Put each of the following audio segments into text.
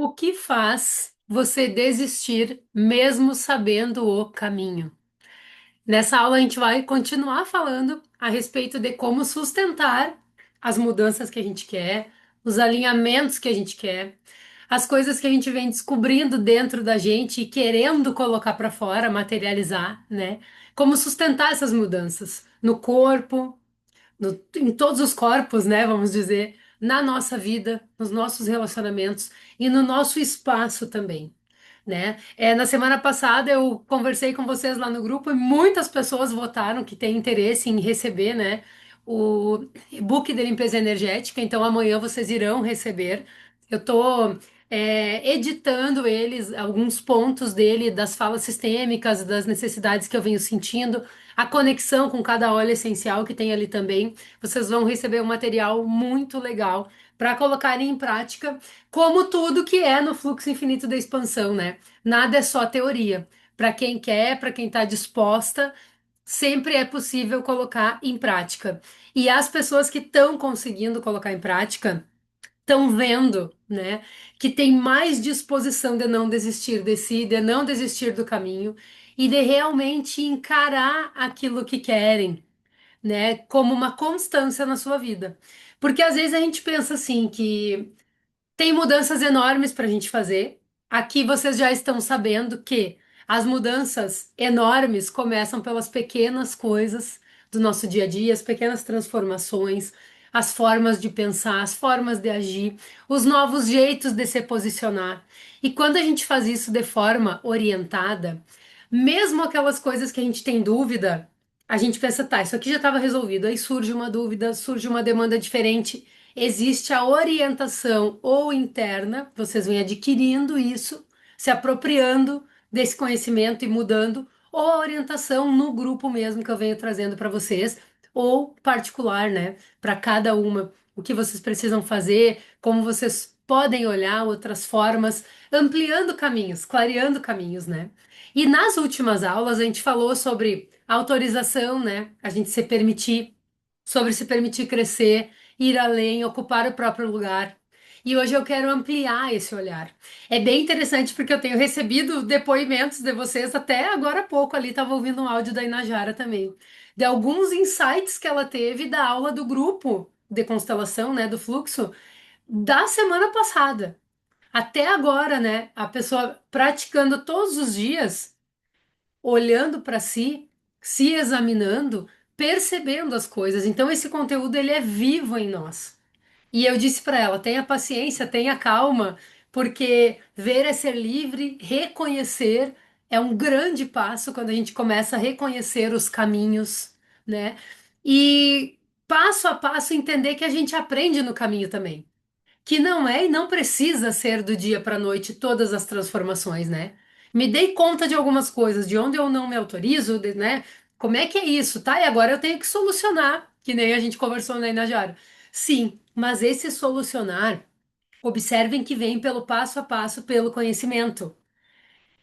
O que faz você desistir mesmo sabendo o caminho? Nessa aula a gente vai continuar falando a respeito de como sustentar as mudanças que a gente quer, os alinhamentos que a gente quer, as coisas que a gente vem descobrindo dentro da gente e querendo colocar para fora, materializar, né? Como sustentar essas mudanças no corpo, em todos os corpos, né? Vamos dizer, na nossa vida, nos nossos relacionamentos e no nosso espaço também, né? Na semana passada eu conversei com vocês lá no grupo e muitas pessoas votaram que têm interesse em receber, né, o e-book de limpeza energética. Então amanhã vocês irão receber. Eu estou editando eles, alguns pontos dele, das falas sistêmicas, das necessidades que eu venho sentindo, a conexão com cada óleo essencial que tem ali também. Vocês vão receber um material muito legal para colocarem em prática, como tudo que é no fluxo infinito da expansão, né? Nada é só teoria. Para quem quer, para quem está disposta, sempre é possível colocar em prática. E as pessoas que estão conseguindo colocar em prática estão vendo, né, que tem mais disposição de não desistir de si, de não desistir do caminho e de realmente encarar aquilo que querem, né, como uma constância na sua vida. Porque às vezes a gente pensa assim que tem mudanças enormes para a gente fazer. Aqui vocês já estão sabendo que as mudanças enormes começam pelas pequenas coisas do nosso dia a dia, as pequenas transformações, as formas de pensar, as formas de agir, os novos jeitos de se posicionar. E quando a gente faz isso de forma orientada, mesmo aquelas coisas que a gente tem dúvida, a gente pensa, tá, isso aqui já estava resolvido. Aí surge uma dúvida, surge uma demanda diferente. Existe a orientação ou interna, vocês vêm adquirindo isso, se apropriando desse conhecimento e mudando, ou a orientação no grupo mesmo que eu venho trazendo para vocês, ou particular, né, para cada uma, o que vocês precisam fazer, como vocês podem olhar outras formas, ampliando caminhos, clareando caminhos, né? E nas últimas aulas a gente falou sobre autorização, né? A gente se permitir, sobre se permitir crescer, ir além, ocupar o próprio lugar. E hoje eu quero ampliar esse olhar. É bem interessante porque eu tenho recebido depoimentos de vocês, até agora há pouco ali estava ouvindo um áudio da Inajara também, de alguns insights que ela teve da aula do grupo de constelação, né, do fluxo, da semana passada. Até agora, né, a pessoa praticando todos os dias, olhando para si, se examinando, percebendo as coisas. Então esse conteúdo ele é vivo em nós. E eu disse para ela: tenha paciência, tenha calma, porque ver é ser livre, reconhecer é um grande passo quando a gente começa a reconhecer os caminhos, né? E passo a passo entender que a gente aprende no caminho também. Que não é e não precisa ser do dia para a noite todas as transformações, né? Me dei conta de algumas coisas, de onde eu não me autorizo, né? Como é que é isso, tá? E agora eu tenho que solucionar, que nem a gente conversou na Inajara. Sim, mas esse solucionar, observem que vem pelo passo a passo, pelo conhecimento.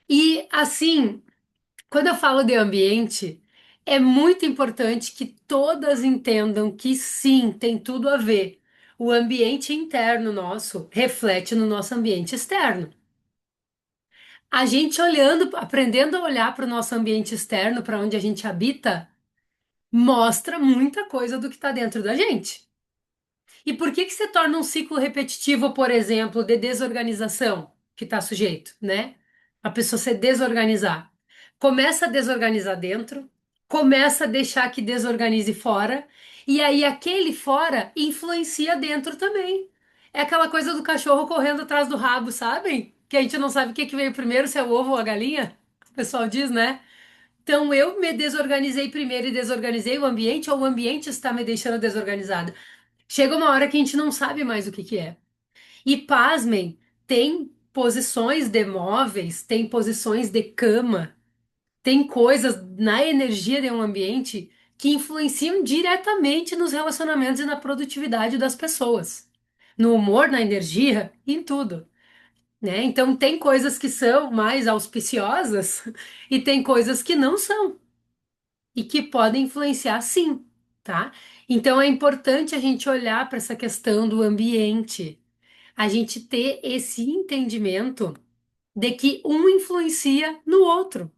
E assim, quando eu falo de ambiente, é muito importante que todas entendam que sim, tem tudo a ver. O ambiente interno nosso reflete no nosso ambiente externo. A gente olhando, aprendendo a olhar para o nosso ambiente externo, para onde a gente habita, mostra muita coisa do que está dentro da gente. E por que que se torna um ciclo repetitivo, por exemplo, de desorganização que está sujeito, né? A pessoa se desorganizar. Começa a desorganizar dentro, começa a deixar que desorganize fora, e aí aquele fora influencia dentro também. É aquela coisa do cachorro correndo atrás do rabo, sabem? Que a gente não sabe o que que veio primeiro, se é o ovo ou a galinha. O pessoal diz, né? Então eu me desorganizei primeiro e desorganizei o ambiente, ou o ambiente está me deixando desorganizada. Chega uma hora que a gente não sabe mais o que que é. E pasmem, tem posições de móveis, tem posições de cama, tem coisas na energia de um ambiente que influenciam diretamente nos relacionamentos e na produtividade das pessoas, no humor, na energia, em tudo, né? Então tem coisas que são mais auspiciosas e tem coisas que não são e que podem influenciar sim, tá? Então é importante a gente olhar para essa questão do ambiente. A gente ter esse entendimento de que um influencia no outro.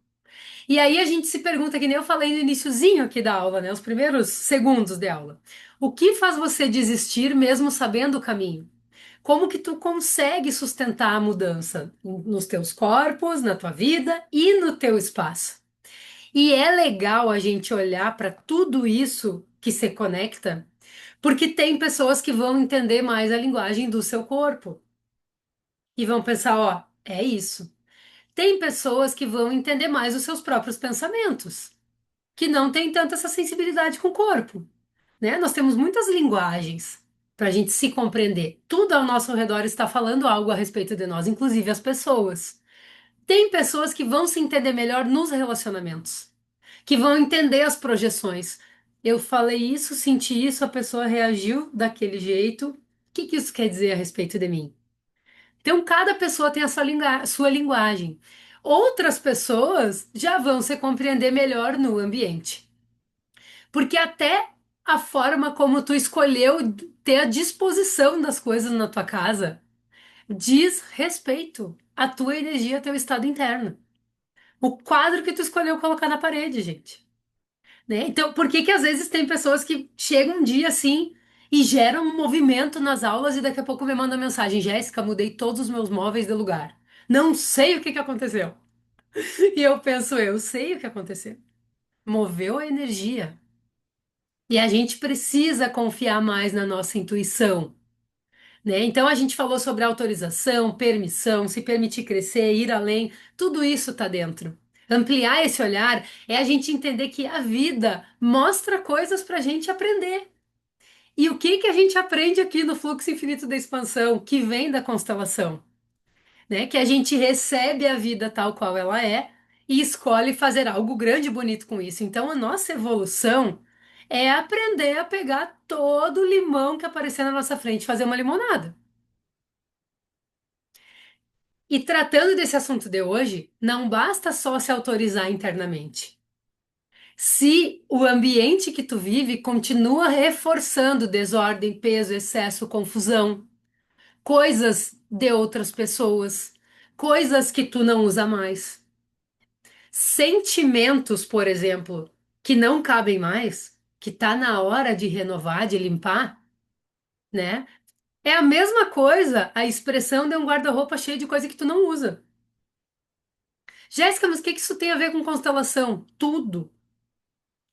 E aí a gente se pergunta, que nem eu falei no iniciozinho aqui da aula, né? Os primeiros segundos de aula. O que faz você desistir mesmo sabendo o caminho? Como que tu consegue sustentar a mudança nos teus corpos, na tua vida e no teu espaço? E é legal a gente olhar para tudo isso que se conecta, porque tem pessoas que vão entender mais a linguagem do seu corpo e vão pensar, ó, é isso. Tem pessoas que vão entender mais os seus próprios pensamentos, que não têm tanta essa sensibilidade com o corpo, né? Nós temos muitas linguagens para a gente se compreender. Tudo ao nosso redor está falando algo a respeito de nós, inclusive as pessoas. Tem pessoas que vão se entender melhor nos relacionamentos, que vão entender as projeções. Eu falei isso, senti isso, a pessoa reagiu daquele jeito. O que que isso quer dizer a respeito de mim? Então, cada pessoa tem a sua linguagem. Outras pessoas já vão se compreender melhor no ambiente. Porque até a forma como tu escolheu ter a disposição das coisas na tua casa diz respeito à tua energia, ao teu estado interno. O quadro que tu escolheu colocar na parede, gente. Né? Então, por que que às vezes tem pessoas que chegam um dia assim e geram um movimento nas aulas e daqui a pouco me mandam mensagem: Jéssica, mudei todos os meus móveis de lugar. Não sei o que que aconteceu. E eu penso, eu sei o que aconteceu. Moveu a energia. E a gente precisa confiar mais na nossa intuição, né? Então a gente falou sobre autorização, permissão, se permitir crescer, ir além, tudo isso está dentro. Ampliar esse olhar é a gente entender que a vida mostra coisas para a gente aprender. E o que que a gente aprende aqui no fluxo infinito da expansão, que vem da constelação, né? Que a gente recebe a vida tal qual ela é e escolhe fazer algo grande e bonito com isso. Então a nossa evolução é aprender a pegar todo o limão que aparecer na nossa frente e fazer uma limonada. E tratando desse assunto de hoje, não basta só se autorizar internamente. Se o ambiente que tu vive continua reforçando desordem, peso, excesso, confusão, coisas de outras pessoas, coisas que tu não usa mais, sentimentos, por exemplo, que não cabem mais, que tá na hora de renovar, de limpar, né? É a mesma coisa a expressão de um guarda-roupa cheio de coisa que tu não usa. Jéssica, mas o que que isso tem a ver com constelação? Tudo,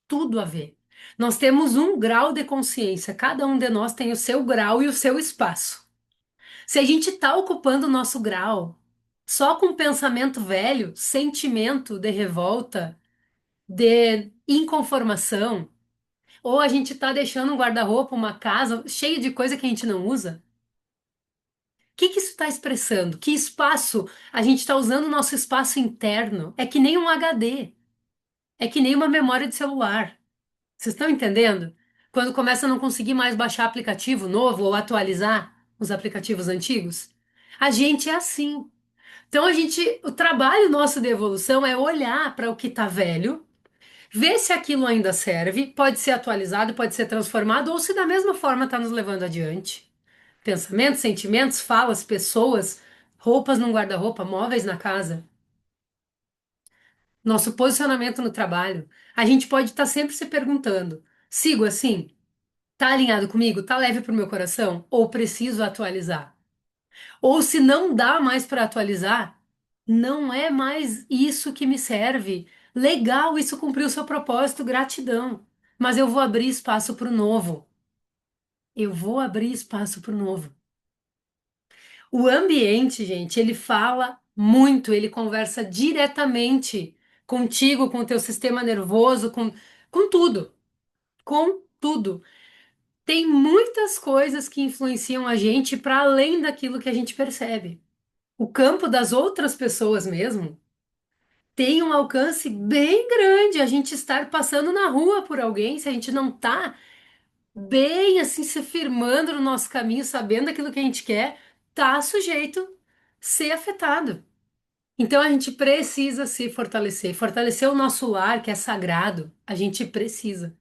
tudo a ver. Nós temos um grau de consciência, cada um de nós tem o seu grau e o seu espaço. Se a gente está ocupando o nosso grau só com pensamento velho, sentimento de revolta, de inconformação, ou a gente está deixando um guarda-roupa, uma casa cheia de coisa que a gente não usa, o que que isso está expressando? Que espaço a gente está usando o nosso espaço interno? É que nem um HD, é que nem uma memória de celular. Vocês estão entendendo? Quando começa a não conseguir mais baixar aplicativo novo ou atualizar os aplicativos antigos, a gente é assim. Então o trabalho nosso de evolução é olhar para o que está velho, ver se aquilo ainda serve, pode ser atualizado, pode ser transformado, ou se da mesma forma está nos levando adiante. Pensamentos, sentimentos, falas, pessoas, roupas num guarda-roupa, móveis na casa. Nosso posicionamento no trabalho. A gente pode estar sempre se perguntando: sigo assim? Tá alinhado comigo? Tá leve pro meu coração? Ou preciso atualizar? Ou se não dá mais para atualizar, não é mais isso que me serve. Legal, isso cumpriu o seu propósito, gratidão. Mas eu vou abrir espaço para o novo. Eu vou abrir espaço para o novo. O ambiente, gente, ele fala muito, ele conversa diretamente contigo, com o teu sistema nervoso, com tudo. Com tudo. Tem muitas coisas que influenciam a gente para além daquilo que a gente percebe. O campo das outras pessoas mesmo tem um alcance bem grande. A gente estar passando na rua por alguém, se a gente não tá bem assim se firmando no nosso caminho, sabendo aquilo que a gente quer, tá sujeito a ser afetado. Então a gente precisa se fortalecer, fortalecer o nosso lar, que é sagrado. A gente precisa.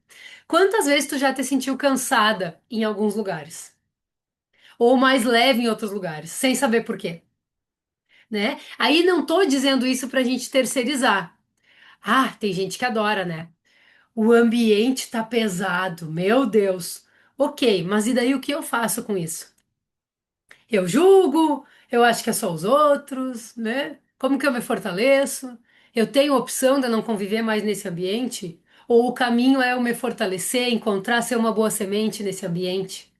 Quantas vezes tu já te sentiu cansada em alguns lugares? ou mais leve em outros lugares, sem saber por quê, né? Aí não tô dizendo isso pra gente terceirizar. Ah, tem gente que adora, né? O ambiente tá pesado, meu Deus. Ok, mas e daí o que eu faço com isso? Eu julgo, eu acho que é só os outros, né? Como que eu me fortaleço? Eu tenho opção de não conviver mais nesse ambiente? Ou o caminho é eu me fortalecer, encontrar ser uma boa semente nesse ambiente?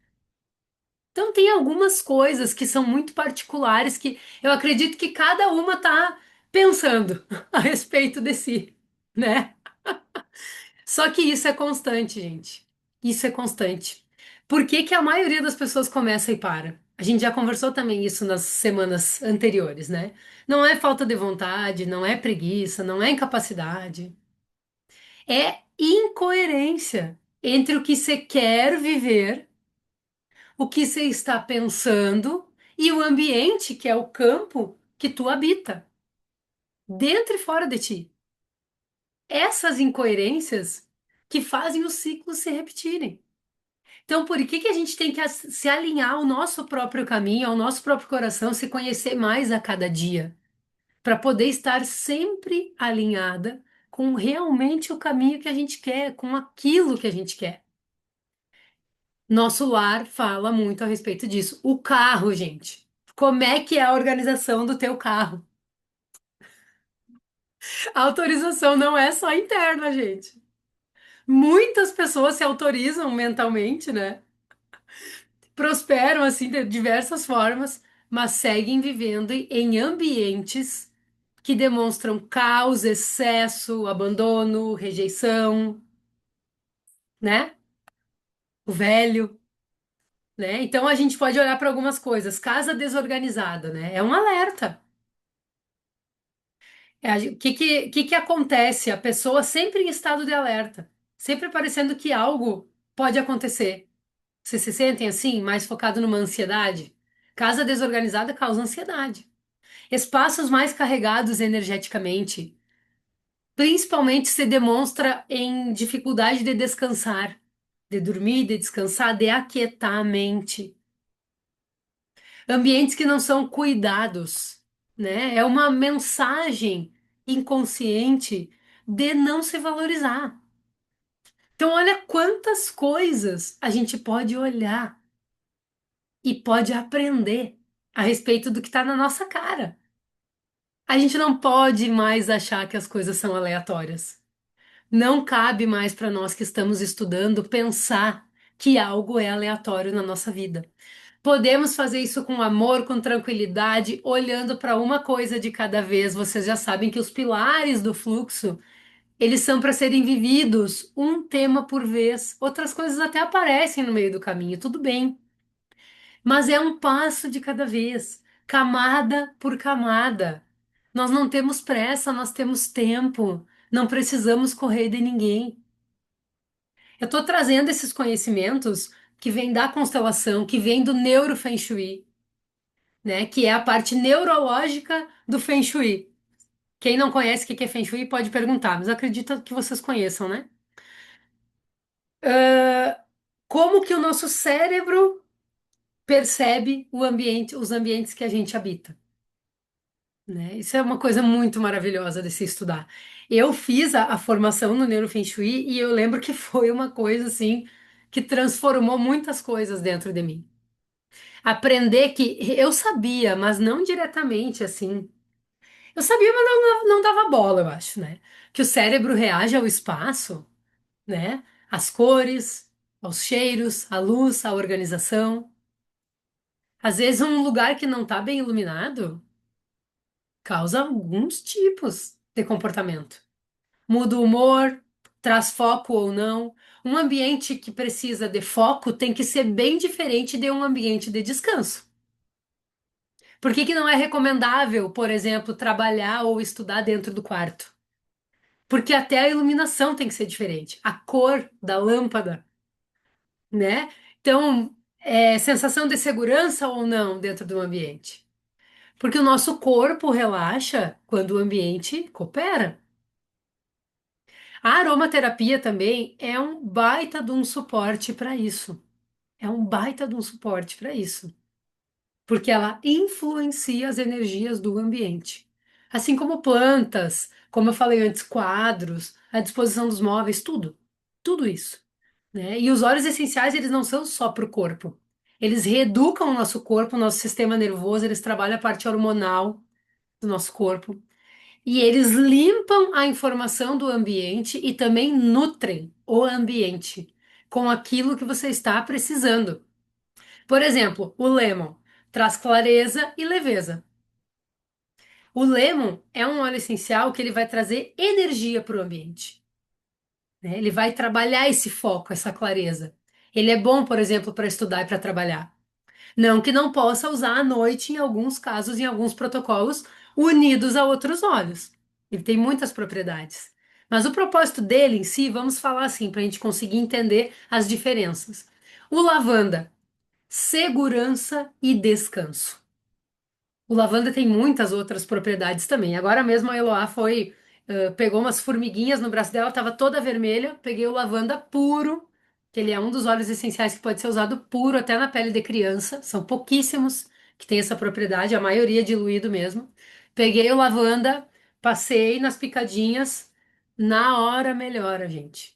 Então tem algumas coisas que são muito particulares que eu acredito que cada uma tá pensando a respeito de si, né? Só que isso é constante, gente. Isso é constante. Por que que a maioria das pessoas começa e para? A gente já conversou também isso nas semanas anteriores, né? Não é falta de vontade, não é preguiça, não é incapacidade. É incoerência entre o que você quer viver, o que você está pensando e o ambiente que é o campo que tu habita, dentro e fora de ti. Essas incoerências que fazem os ciclos se repetirem. Então, por que que a gente tem que se alinhar ao nosso próprio caminho, ao nosso próprio coração, se conhecer mais a cada dia, para poder estar sempre alinhada com realmente o caminho que a gente quer, com aquilo que a gente quer. Nosso lar fala muito a respeito disso. O carro, gente. Como é que é a organização do teu carro? A autorização não é só interna, gente. Muitas pessoas se autorizam mentalmente, né? Prosperam assim de diversas formas, mas seguem vivendo em ambientes que demonstram caos, excesso, abandono, rejeição, né? O velho, né? Então a gente pode olhar para algumas coisas. Casa desorganizada, né? É um alerta. O que acontece? A pessoa sempre em estado de alerta, sempre parecendo que algo pode acontecer. Vocês se sentem assim, mais focado numa ansiedade? Casa desorganizada causa ansiedade. Espaços mais carregados energeticamente, principalmente se demonstra em dificuldade de descansar, de dormir, de descansar, de aquietar a mente. Ambientes que não são cuidados, né? É uma mensagem inconsciente de não se valorizar. Então, olha quantas coisas a gente pode olhar e pode aprender a respeito do que está na nossa cara. A gente não pode mais achar que as coisas são aleatórias. Não cabe mais para nós que estamos estudando pensar que algo é aleatório na nossa vida. Podemos fazer isso com amor, com tranquilidade, olhando para uma coisa de cada vez. Vocês já sabem que os pilares do fluxo, eles são para serem vividos um tema por vez. Outras coisas até aparecem no meio do caminho, tudo bem. Mas é um passo de cada vez, camada por camada. Nós não temos pressa, nós temos tempo. Não precisamos correr de ninguém. Eu estou trazendo esses conhecimentos que vêm da constelação, que vêm do Neuro Feng Shui, né? Que é a parte neurológica do Feng Shui. Quem não conhece o que é Feng Shui pode perguntar, mas eu acredito que vocês conheçam, né? Como que o nosso cérebro percebe o ambiente, os ambientes que a gente habita, né? Isso é uma coisa muito maravilhosa de se estudar. Eu fiz a formação no Neuro Feng Shui e eu lembro que foi uma coisa assim que transformou muitas coisas dentro de mim. Aprender que eu sabia, mas não diretamente assim. Eu sabia, mas não dava bola, eu acho, né? Que o cérebro reage ao espaço, né? Às cores, aos cheiros, à luz, à organização. Às vezes, um lugar que não está bem iluminado causa alguns tipos de comportamento. Muda o humor, traz foco ou não. Um ambiente que precisa de foco tem que ser bem diferente de um ambiente de descanso. Por que que não é recomendável, por exemplo, trabalhar ou estudar dentro do quarto? Porque até a iluminação tem que ser diferente, a cor da lâmpada, né? Então, sensação de segurança ou não dentro do ambiente. Porque o nosso corpo relaxa quando o ambiente coopera. A aromaterapia também é um baita de um suporte para isso. É um baita de um suporte para isso. porque ela influencia as energias do ambiente. Assim como plantas, como eu falei antes, quadros, a disposição dos móveis, tudo. Tudo isso, né? E os óleos essenciais, eles não são só para o corpo. Eles reeducam o nosso corpo, o nosso sistema nervoso, eles trabalham a parte hormonal do nosso corpo. E eles limpam a informação do ambiente e também nutrem o ambiente com aquilo que você está precisando. Por exemplo, o lemon traz clareza e leveza. O lemon é um óleo essencial que ele vai trazer energia para o ambiente, né? Ele vai trabalhar esse foco, essa clareza. Ele é bom, por exemplo, para estudar e para trabalhar. Não que não possa usar à noite em alguns casos, em alguns protocolos, unidos a outros óleos. Ele tem muitas propriedades. Mas o propósito dele em si, vamos falar assim, para a gente conseguir entender as diferenças. O lavanda, segurança e descanso. O lavanda tem muitas outras propriedades também. Agora mesmo a Eloá foi, pegou umas formiguinhas no braço dela, estava toda vermelha. Peguei o lavanda puro, que ele é um dos óleos essenciais que pode ser usado puro até na pele de criança. São pouquíssimos que têm essa propriedade, a maioria é diluído mesmo. Peguei o lavanda, passei nas picadinhas, na hora melhora, gente.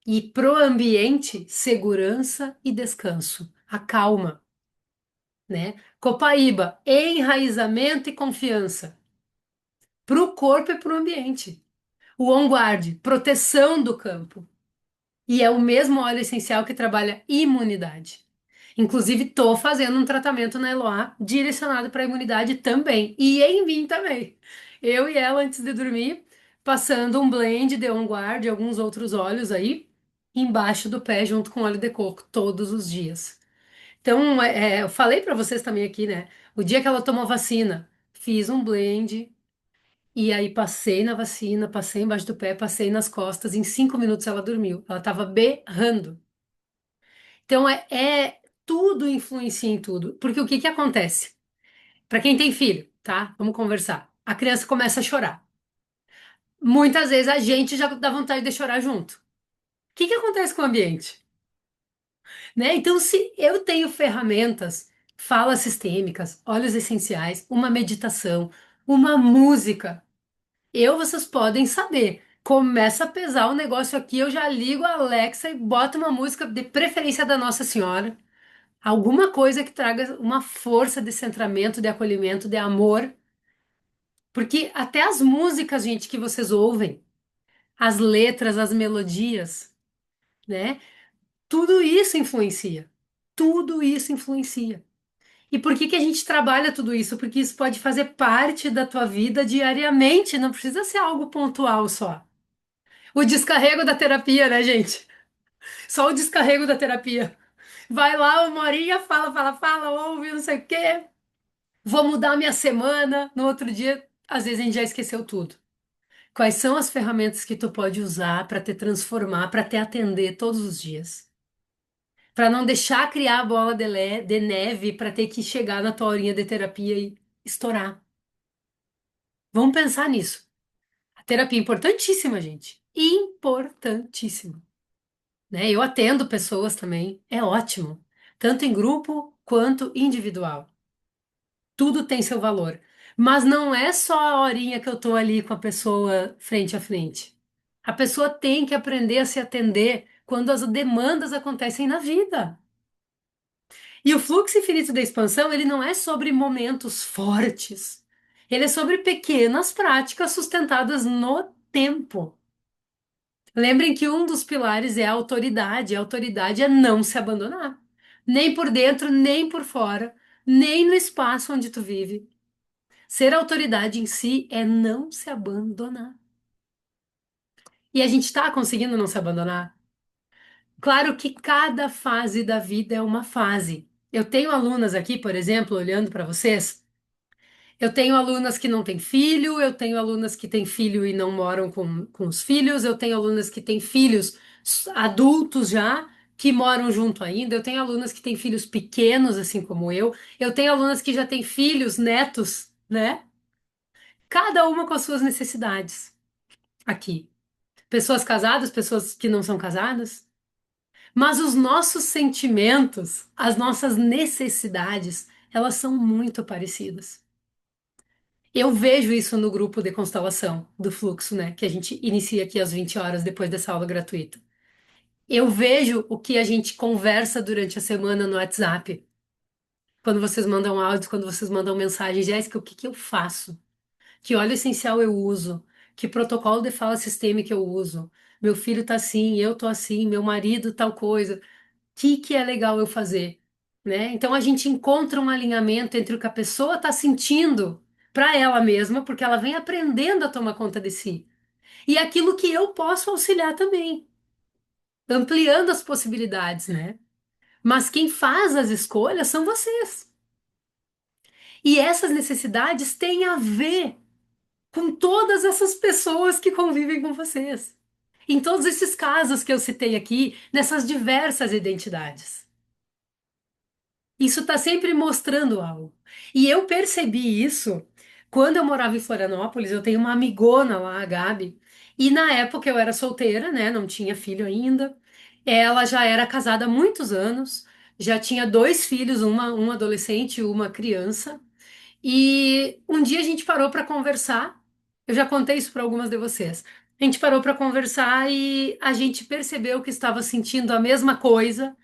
E pro ambiente, segurança e descanso. Acalma, né? Copaíba, enraizamento e confiança para o corpo e para o ambiente. O On Guard, proteção do campo. E é o mesmo óleo essencial que trabalha imunidade. Inclusive, estou fazendo um tratamento na Eloá direcionado para a imunidade também. E em mim também. Eu e ela, antes de dormir, passando um blend de On Guard e alguns outros óleos aí, embaixo do pé, junto com óleo de coco, todos os dias. Então, eu falei para vocês também aqui, né? O dia que ela tomou vacina, fiz um blend e aí passei na vacina, passei embaixo do pé, passei nas costas. Em 5 minutos ela dormiu. Ela estava berrando. Então, tudo influencia em tudo. Porque o que que acontece? Para quem tem filho, tá? Vamos conversar. A criança começa a chorar. Muitas vezes a gente já dá vontade de chorar junto. O que que acontece com o ambiente? Né? Então, se eu tenho ferramentas, falas sistêmicas, óleos essenciais, uma meditação, uma música, vocês podem saber. Começa a pesar o negócio aqui, eu já ligo a Alexa e boto uma música de preferência da Nossa Senhora, alguma coisa que traga uma força de centramento, de acolhimento, de amor, porque até as músicas, gente, que vocês ouvem, as letras, as melodias, né? Tudo isso influencia. Tudo isso influencia. E por que que a gente trabalha tudo isso? Porque isso pode fazer parte da tua vida diariamente, não precisa ser algo pontual só. O descarrego da terapia, né, gente? Só o descarrego da terapia. Vai lá, uma horinha, fala, fala, fala, ouve, não sei o quê. Vou mudar minha semana. No outro dia, às vezes a gente já esqueceu tudo. Quais são as ferramentas que tu pode usar para te transformar, para te atender todos os dias? Para não deixar criar a bola de neve para ter que chegar na tua horinha de terapia e estourar. Vamos pensar nisso. A terapia é importantíssima, gente. Importantíssima. Né? Eu atendo pessoas também, é ótimo. Tanto em grupo quanto individual. Tudo tem seu valor. Mas não é só a horinha que eu tô ali com a pessoa frente a frente. A pessoa tem que aprender a se atender quando as demandas acontecem na vida. E o fluxo infinito da expansão, ele não é sobre momentos fortes. Ele é sobre pequenas práticas sustentadas no tempo. Lembrem que um dos pilares é a autoridade. A autoridade é não se abandonar. Nem por dentro, nem por fora, nem no espaço onde tu vive. Ser autoridade em si é não se abandonar. E a gente está conseguindo não se abandonar? Claro que cada fase da vida é uma fase. Eu tenho alunas aqui, por exemplo, olhando para vocês. Eu tenho alunas que não têm filho, eu tenho alunas que têm filho e não moram com os filhos, eu tenho alunas que têm filhos adultos já, que moram junto ainda, eu tenho alunas que têm filhos pequenos, assim como eu tenho alunas que já têm filhos, netos, né? Cada uma com as suas necessidades aqui. Pessoas casadas, pessoas que não são casadas. Mas os nossos sentimentos, as nossas necessidades, elas são muito parecidas. Eu vejo isso no grupo de constelação do fluxo, né? Que a gente inicia aqui às 20 horas depois dessa aula gratuita. Eu vejo o que a gente conversa durante a semana no WhatsApp. Quando vocês mandam áudios, quando vocês mandam mensagem, Jéssica, o que que eu faço? Que óleo essencial eu uso? Que protocolo de fala sistêmica eu uso? Meu filho tá assim, eu tô assim, meu marido tal coisa. O que é legal eu fazer? Né? Então a gente encontra um alinhamento entre o que a pessoa está sentindo para ela mesma, porque ela vem aprendendo a tomar conta de si, e aquilo que eu posso auxiliar também, ampliando as possibilidades, né? Mas quem faz as escolhas são vocês. E essas necessidades têm a ver com todas essas pessoas que convivem com vocês. Em todos esses casos que eu citei aqui, nessas diversas identidades. Isso está sempre mostrando algo. E eu percebi isso quando eu morava em Florianópolis. Eu tenho uma amigona lá, a Gabi, e na época eu era solteira, né? Não tinha filho ainda. Ela já era casada há muitos anos, já tinha dois filhos, um adolescente e uma criança. E um dia a gente parou para conversar. Eu já contei isso para algumas de vocês. A gente parou para conversar e a gente percebeu que estava sentindo a mesma coisa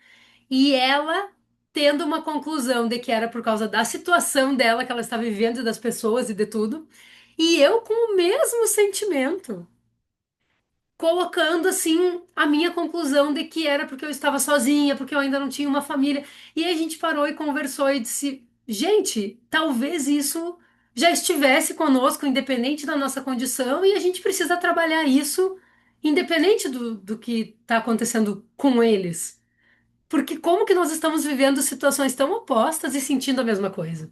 e ela tendo uma conclusão de que era por causa da situação dela que ela estava vivendo, e das pessoas e de tudo, e eu com o mesmo sentimento, colocando assim a minha conclusão de que era porque eu estava sozinha, porque eu ainda não tinha uma família. E aí a gente parou e conversou e disse: gente, talvez isso já estivesse conosco, independente da nossa condição, e a gente precisa trabalhar isso. Independente do que está acontecendo com eles. Porque como que nós estamos vivendo situações tão opostas e sentindo a mesma coisa?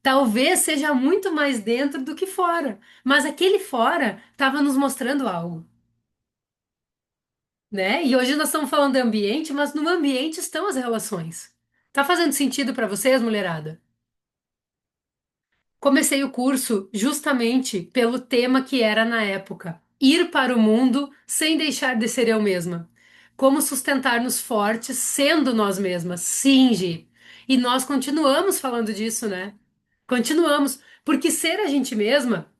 Talvez seja muito mais dentro do que fora, mas aquele fora estava nos mostrando algo, né? E hoje nós estamos falando de ambiente, mas no ambiente estão as relações. Tá fazendo sentido para vocês, mulherada? Comecei o curso justamente pelo tema que era na época: ir para o mundo sem deixar de ser eu mesma. Como sustentar-nos fortes sendo nós mesmas. Sim, Gi. E nós continuamos falando disso, né? Continuamos, porque ser a gente mesma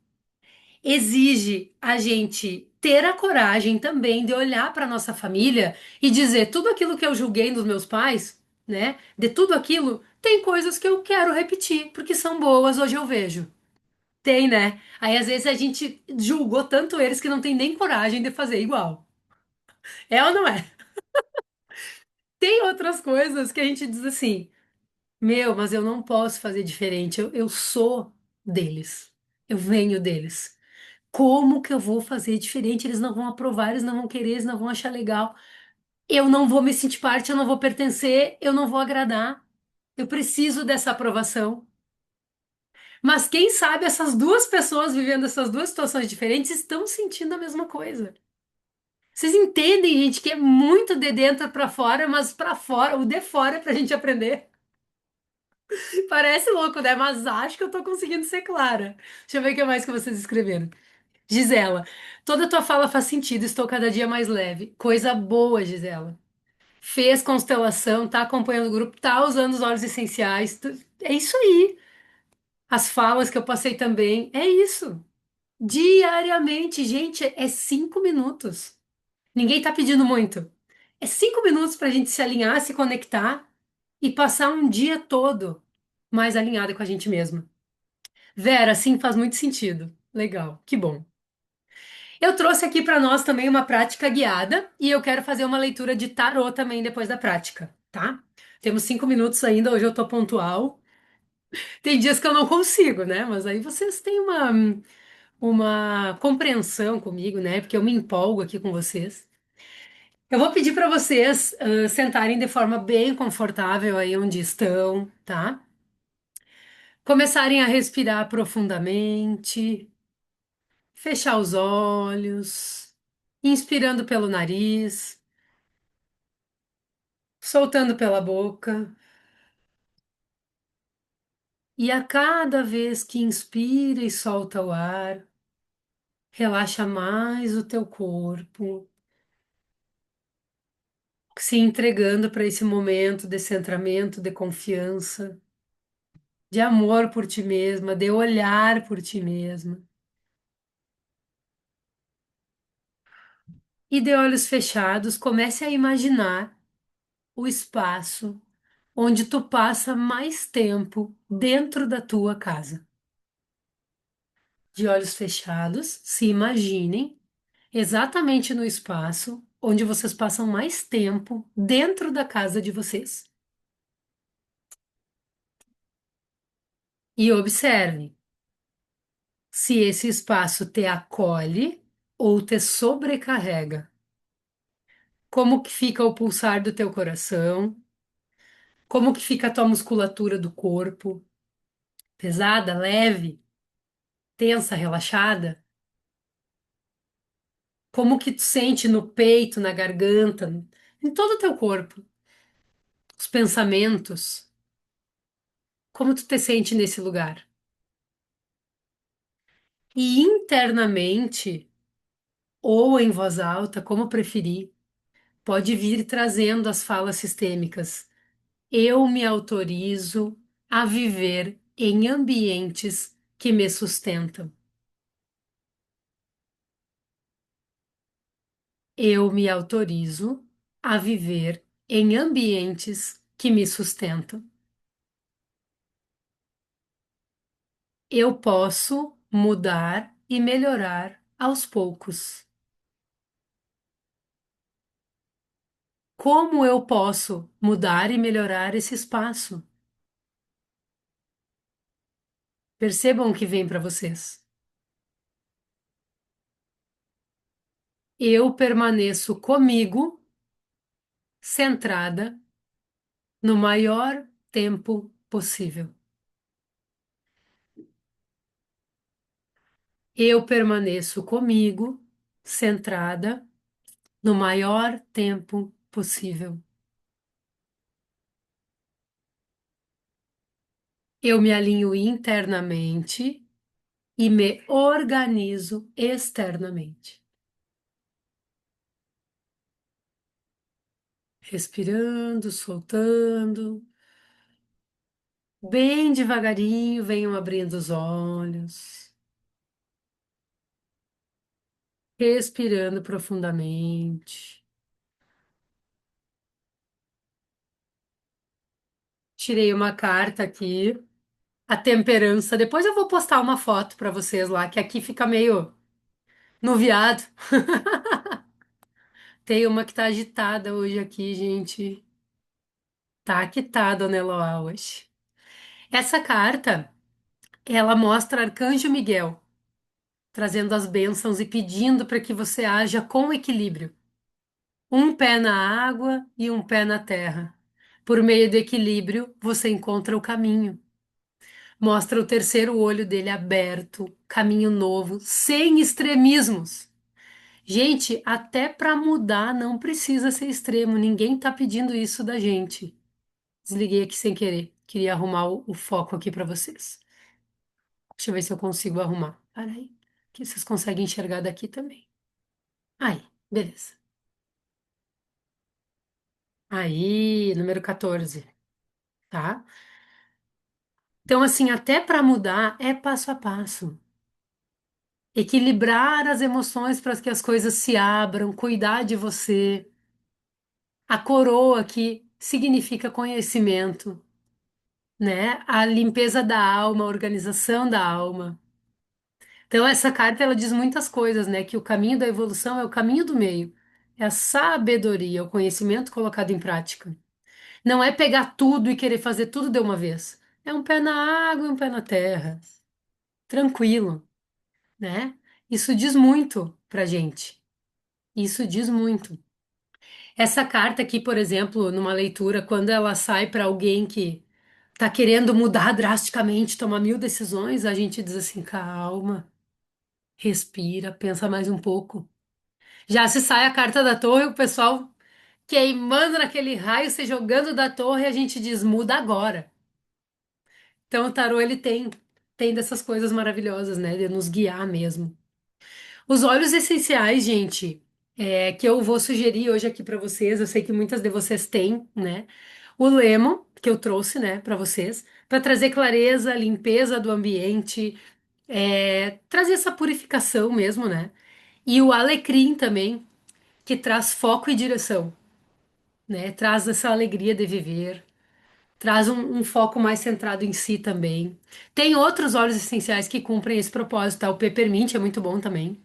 exige a gente ter a coragem também de olhar para nossa família e dizer tudo aquilo que eu julguei nos meus pais, né? De tudo aquilo, tem coisas que eu quero repetir, porque são boas, hoje eu vejo. Tem, né? Aí às vezes a gente julgou tanto eles que não tem nem coragem de fazer igual. É ou não é? Tem outras coisas que a gente diz assim: meu, mas eu não posso fazer diferente. Eu sou deles. Eu venho deles. Como que eu vou fazer diferente? Eles não vão aprovar, eles não vão querer, eles não vão achar legal. Eu não vou me sentir parte, eu não vou pertencer, eu não vou agradar. Eu preciso dessa aprovação. Mas quem sabe essas duas pessoas vivendo essas duas situações diferentes estão sentindo a mesma coisa. Vocês entendem, gente, que é muito de dentro pra fora, mas pra fora, o de fora é pra gente aprender. Parece louco, né? Mas acho que eu tô conseguindo ser clara. Deixa eu ver o que mais que vocês escreveram. Gisela, toda tua fala faz sentido, estou cada dia mais leve. Coisa boa, Gisela. Fez constelação, tá acompanhando o grupo, tá usando os óleos essenciais. É isso aí. As falas que eu passei também, é isso. Diariamente, gente, é 5 minutos. Ninguém tá pedindo muito. É 5 minutos pra gente se alinhar, se conectar e passar um dia todo mais alinhada com a gente mesma. Vera, sim, faz muito sentido. Legal, que bom. Eu trouxe aqui para nós também uma prática guiada e eu quero fazer uma leitura de tarô também depois da prática, tá? Temos 5 minutos ainda, hoje eu tô pontual. Tem dias que eu não consigo, né? Mas aí vocês têm uma compreensão comigo, né? Porque eu me empolgo aqui com vocês. Eu vou pedir para vocês sentarem de forma bem confortável aí onde estão, tá? Começarem a respirar profundamente, fechar os olhos, inspirando pelo nariz, soltando pela boca. E a cada vez que inspira e solta o ar, relaxa mais o teu corpo, se entregando para esse momento de centramento, de confiança, de amor por ti mesma, de olhar por ti mesma. E de olhos fechados, comece a imaginar o espaço onde tu passa mais tempo dentro da tua casa. De olhos fechados, se imaginem exatamente no espaço onde vocês passam mais tempo dentro da casa de vocês. E observe se esse espaço te acolhe ou te sobrecarrega. Como que fica o pulsar do teu coração? Como que fica a tua musculatura do corpo? Pesada, leve, tensa, relaxada? Como que tu sente no peito, na garganta, em todo o teu corpo? Os pensamentos? Como tu te sente nesse lugar? E internamente, ou em voz alta, como preferir, pode vir trazendo as falas sistêmicas. Eu me autorizo a viver em ambientes que me sustentam. Eu me autorizo a viver em ambientes que me sustentam. Eu posso mudar e melhorar aos poucos. Como eu posso mudar e melhorar esse espaço? Percebam o que vem para vocês. Eu permaneço comigo, centrada, no maior tempo possível. Eu permaneço comigo, centrada, no maior tempo possível. Eu me alinho internamente e me organizo externamente. Respirando, soltando. Bem devagarinho, venham abrindo os olhos. Respirando profundamente. Tirei uma carta aqui, a temperança. Depois eu vou postar uma foto para vocês lá, que aqui fica meio nuviado. Tem uma que tá agitada hoje aqui, gente. Tá agitada, né, Eloá, hoje. Essa carta, ela mostra Arcanjo Miguel, trazendo as bênçãos e pedindo para que você haja com equilíbrio. Um pé na água e um pé na terra. Por meio do equilíbrio, você encontra o caminho. Mostra o terceiro olho dele aberto, caminho novo, sem extremismos. Gente, até para mudar não precisa ser extremo, ninguém tá pedindo isso da gente. Desliguei aqui sem querer. Queria arrumar o foco aqui para vocês. Deixa eu ver se eu consigo arrumar. Para aí, que vocês conseguem enxergar daqui também. Aí, beleza. Aí, número 14, tá? Então, assim, até para mudar é passo a passo. Equilibrar as emoções para que as coisas se abram, cuidar de você. A coroa que significa conhecimento, né? A limpeza da alma, a organização da alma. Então, essa carta ela diz muitas coisas, né? Que o caminho da evolução é o caminho do meio. É a sabedoria, o conhecimento colocado em prática. Não é pegar tudo e querer fazer tudo de uma vez. É um pé na água e um pé na terra. Tranquilo, né? Isso diz muito pra gente. Isso diz muito. Essa carta aqui, por exemplo, numa leitura, quando ela sai para alguém que tá querendo mudar drasticamente, tomar mil decisões, a gente diz assim: calma, respira, pensa mais um pouco. Já se sai a carta da torre, o pessoal queimando naquele raio, se jogando da torre, a gente diz: muda agora. Então, o tarô ele tem dessas coisas maravilhosas, né? De nos guiar mesmo. Os óleos essenciais, gente. que eu vou sugerir hoje aqui para vocês. Eu sei que muitas de vocês têm, né? O Lemon, que eu trouxe, né, para vocês, para trazer clareza, limpeza do ambiente, trazer essa purificação mesmo, né? E o Alecrim também, que traz foco e direção, né? Traz essa alegria de viver, traz um foco mais centrado em si também. Tem outros óleos essenciais que cumprem esse propósito, tá? O Peppermint é muito bom também.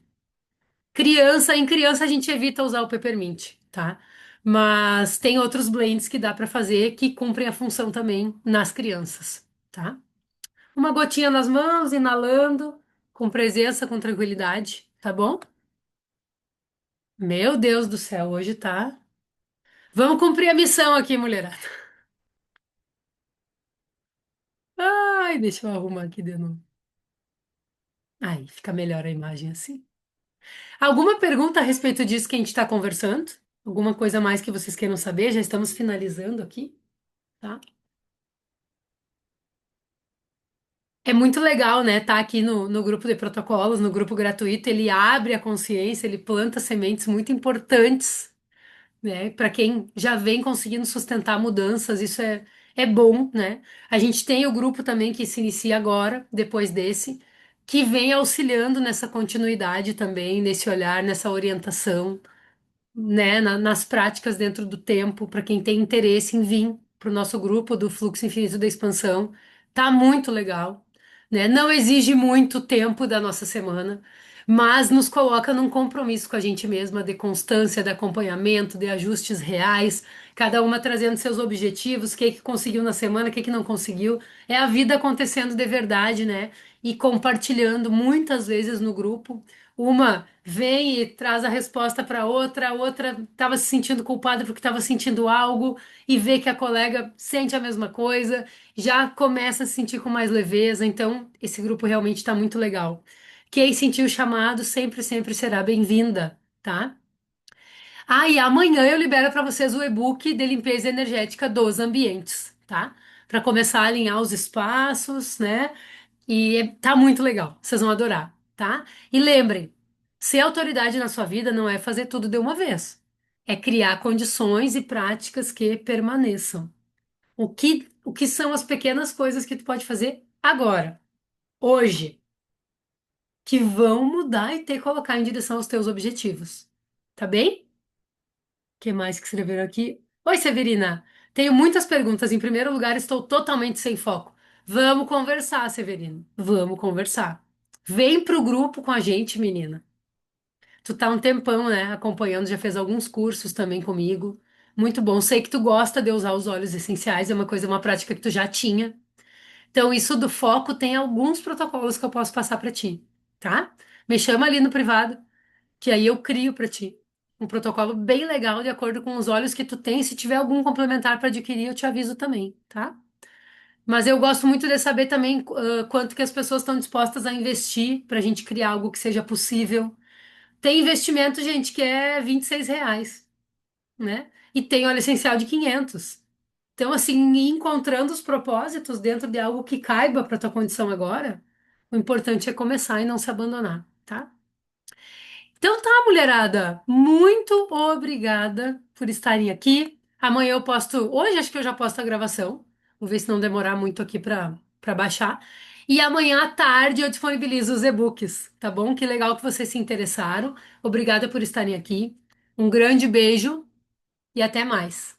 Em criança a gente evita usar o peppermint, tá? Mas tem outros blends que dá pra fazer que cumprem a função também nas crianças, tá? Uma gotinha nas mãos, inalando, com presença, com tranquilidade, tá bom? Meu Deus do céu, hoje tá. Vamos cumprir a missão aqui, mulherada. Ai, deixa eu arrumar aqui de novo. Aí, fica melhor a imagem assim. Alguma pergunta a respeito disso que a gente está conversando? Alguma coisa mais que vocês queiram saber? Já estamos finalizando aqui, tá? É muito legal, né? Tá aqui no grupo de protocolos, no grupo gratuito, ele abre a consciência, ele planta sementes muito importantes, né? Para quem já vem conseguindo sustentar mudanças, isso é bom, né? A gente tem o grupo também que se inicia agora, depois desse, que vem auxiliando nessa continuidade também, nesse olhar, nessa orientação, né, nas práticas dentro do tempo, para quem tem interesse em vir para o nosso grupo do Fluxo Infinito da Expansão. Tá muito legal, né? Não exige muito tempo da nossa semana, mas nos coloca num compromisso com a gente mesma de constância, de acompanhamento, de ajustes reais, cada uma trazendo seus objetivos, o que que conseguiu na semana, o que que não conseguiu. É a vida acontecendo de verdade, né? E compartilhando muitas vezes no grupo. Uma vem e traz a resposta para outra, a outra estava se sentindo culpada porque estava sentindo algo e vê que a colega sente a mesma coisa, já começa a se sentir com mais leveza. Então, esse grupo realmente está muito legal. Quem sentiu o chamado sempre, sempre será bem-vinda, tá? Ah, e amanhã eu libero para vocês o e-book de limpeza energética dos ambientes, tá? Para começar a alinhar os espaços, né? E tá muito legal, vocês vão adorar, tá? E lembrem, ser autoridade na sua vida não é fazer tudo de uma vez, é criar condições e práticas que permaneçam. O que são as pequenas coisas que tu pode fazer agora, hoje, que vão mudar e te colocar em direção aos teus objetivos, tá bem? O que mais que escreveram aqui? Oi, Severina. Tenho muitas perguntas. Em primeiro lugar, estou totalmente sem foco. Vamos conversar, Severina. Vamos conversar. Vem pro grupo com a gente, menina. Tu tá um tempão, né, acompanhando, já fez alguns cursos também comigo. Muito bom. Sei que tu gosta de usar os óleos essenciais, é uma coisa, uma prática que tu já tinha. Então, isso do foco tem alguns protocolos que eu posso passar pra ti, tá? Me chama ali no privado que aí eu crio para ti um protocolo bem legal de acordo com os olhos que tu tem. Se tiver algum complementar para adquirir, eu te aviso também, tá? Mas eu gosto muito de saber também quanto que as pessoas estão dispostas a investir para a gente criar algo que seja possível. Tem investimento, gente, que é R$ 26, né? E tem óleo essencial de 500. Então, assim, ir encontrando os propósitos dentro de algo que caiba para tua condição agora, o importante é começar e não se abandonar, tá? Então tá, mulherada. Muito obrigada por estarem aqui. Amanhã eu posto, hoje acho que eu já posto a gravação. Vou ver se não demorar muito aqui para baixar. E amanhã à tarde eu disponibilizo os e-books, tá bom? Que legal que vocês se interessaram. Obrigada por estarem aqui. Um grande beijo e até mais.